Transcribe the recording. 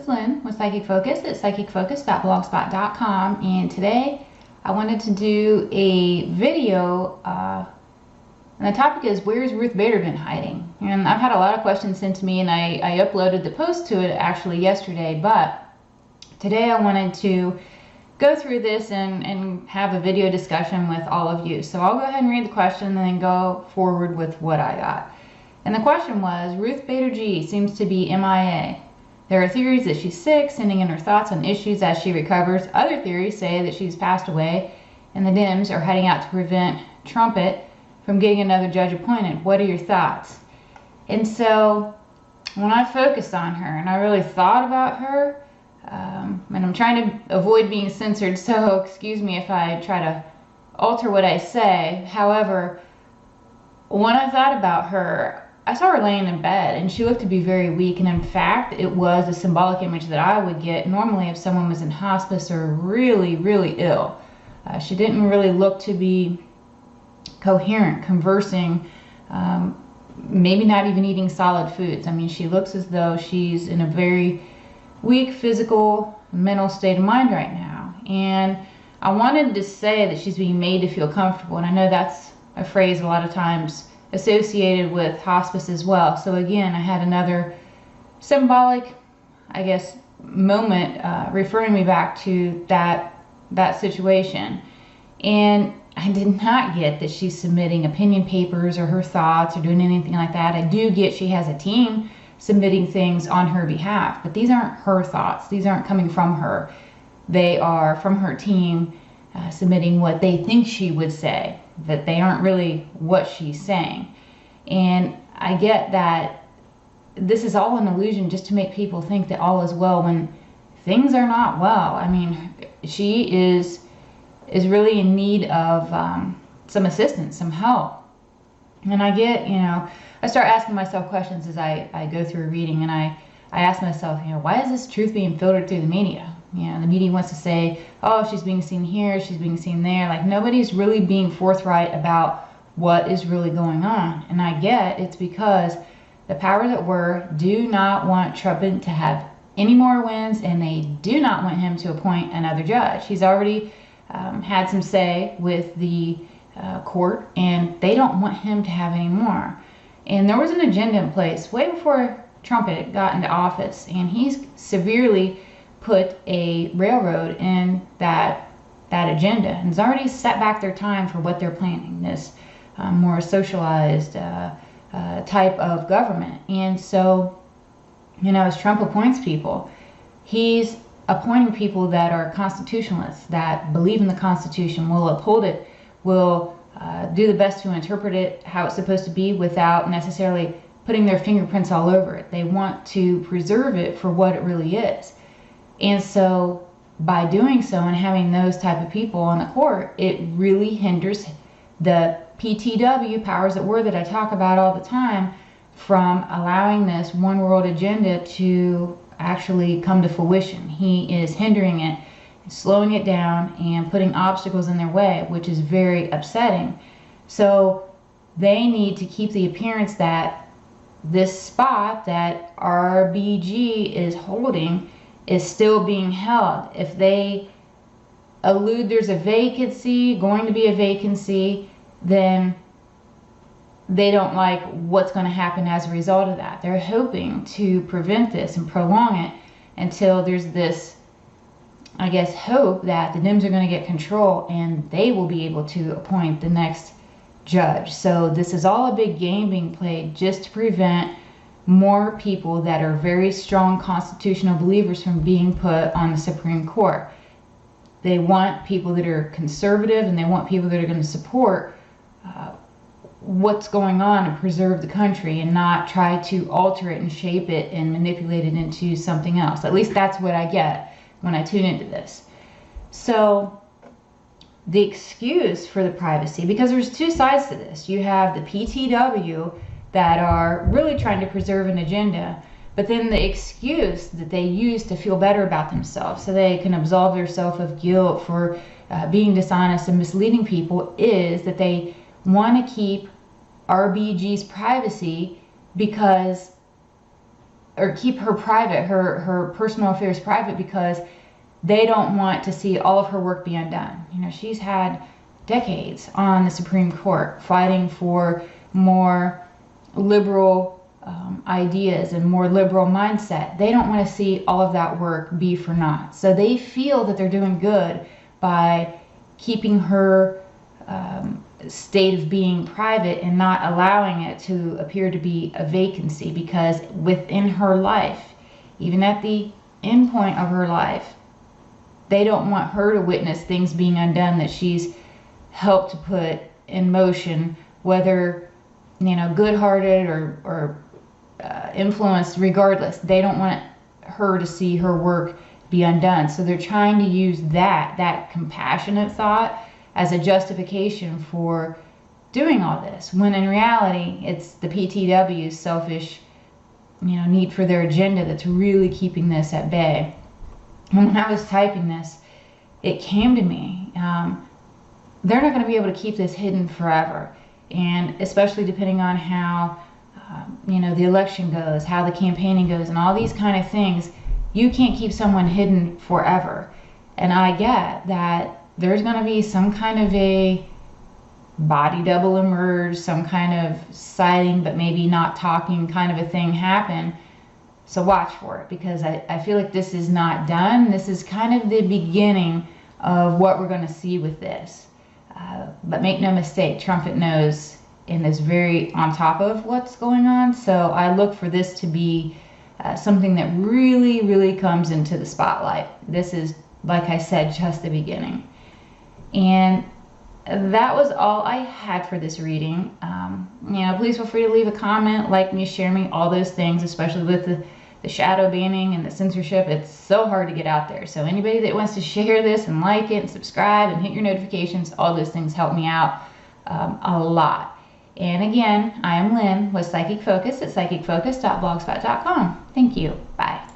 is Lynn with Psychic Focus at psychicfocus.blogspot.com, and today I wanted to do a video and the topic is, where's Ruth Bader been hiding? And I've had a lot of questions sent to me, and I uploaded the post to it actually yesterday, but today I wanted to go through this and have a video discussion with all of you. So I'll go ahead and read the question and then go forward with what I got. And the question was, Ruth Bader G seems to be MIA. There are theories that she's sick, sending in her thoughts on issues as she recovers. Other theories say that she's passed away and the Dems are heading out to prevent Trumpet from getting another judge appointed. What are your thoughts? And so when I focused on her and I really thought about her, and I'm trying to avoid being censored, so excuse me if I try to alter what I say. However, when I thought about her, I saw her laying in bed and she looked to be very weak, and in fact it was a symbolic image that I would get normally if someone was in hospice or really ill. She didn't really look to be coherent, conversing, maybe not even eating solid foods. I mean, she looks as though she's in a very weak physical, mental state of mind right now. And I wanted to say that she's being made to feel comfortable, and I know that's a phrase a lot of times associated with hospice as well. So again, I had another symbolic, I guess, moment referring me back to that situation. And I did not get that she's submitting opinion papers or her thoughts or doing anything like that. I do get she has a team submitting things on her behalf, but these aren't her thoughts. These aren't coming from her. They are from her team submitting what they think she would say, that they aren't really what she's saying. And I get that this is all an illusion just to make people think that all is well when things are not well. I mean, she is really in need of some assistance, some help. And I get, I start asking myself questions as I go through reading, and I ask myself, why is this truth being filtered through the media? The media wants to say, oh, she's being seen here, she's being seen there. Like, nobody's really being forthright about what is really going on. And I get it's because the power that were do not want Trumpet to have any more wins, and they do not want him to appoint another judge. He's already had some say with the court, and they don't want him to have any more. And there was an agenda in place way before Trumpet got into office, and he's severely put a railroad in that agenda, and has already set back their time for what they're planning, this more socialized type of government. And so, as Trump appoints people, he's appointing people that are constitutionalists, that believe in the Constitution, will uphold it, will do the best to interpret it how it's supposed to be without necessarily putting their fingerprints all over it. They want to preserve it for what it really is. And so by doing so and having those type of people on the court, it really hinders the PTW, powers that were, that I talk about all the time, from allowing this one world agenda to actually come to fruition. He is hindering it, slowing it down, and putting obstacles in their way, which is very upsetting. So they need to keep the appearance that this spot that RBG is holding is still being held. If they allude there's a vacancy, going to be a vacancy, then they don't like what's going to happen as a result of that. They're hoping to prevent this and prolong it until there's this, I guess, hope that the Dems are going to get control and they will be able to appoint the next judge. So this is all a big game being played just to prevent more people that are very strong constitutional believers from being put on the Supreme Court. They want people that are conservative, and they want people that are going to support what's going on and preserve the country, and not try to alter it and shape it and manipulate it into something else. At least that's what I get when I tune into this. So the excuse for the privacy, because there's two sides to this. You have the PTW that are really trying to preserve an agenda, but then the excuse that they use to feel better about themselves so they can absolve themselves of guilt for being dishonest and misleading people is that they want to keep RBG's privacy because or keep her private, her personal affairs private, because they don't want to see all of her work be undone. You know, she's had decades on the Supreme Court fighting for more liberal ideas and more liberal mindset. They don't want to see all of that work be for naught. So they feel that they're doing good by keeping her state of being private and not allowing it to appear to be a vacancy, because within her life, even at the end point of her life, they don't want her to witness things being undone that she's helped to put in motion, whether, you know, good-hearted or influenced. Regardless, they don't want her to see her work be undone. So they're trying to use that compassionate thought as a justification for doing all this, when in reality it's the PTW's selfish, you know, need for their agenda that's really keeping this at bay. And when I was typing this, it came to me, they're not going to be able to keep this hidden forever. And especially depending on how, you know, the election goes, how the campaigning goes, and all these kind of things, you can't keep someone hidden forever. And I get that there's going to be some kind of a body double emerge, some kind of sighting, but maybe not talking kind of a thing happen. So watch for it, because I feel like this is not done. This is kind of the beginning of what we're going to see with this. But make no mistake, Trumpet knows and is very on top of what's going on. So I look for this to be something that really, really comes into the spotlight. This is, like I said, just the beginning. And that was all I had for this reading. You know, please feel free to leave a comment, like me, share me, all those things, especially with the shadow banning and the censorship. It's so hard to get out there. So anybody that wants to share this and like it and subscribe and hit your notifications, all those things help me out a lot. And again, I am Lynn with Psychic Focus at psychicfocus.blogspot.com. Thank you. Bye.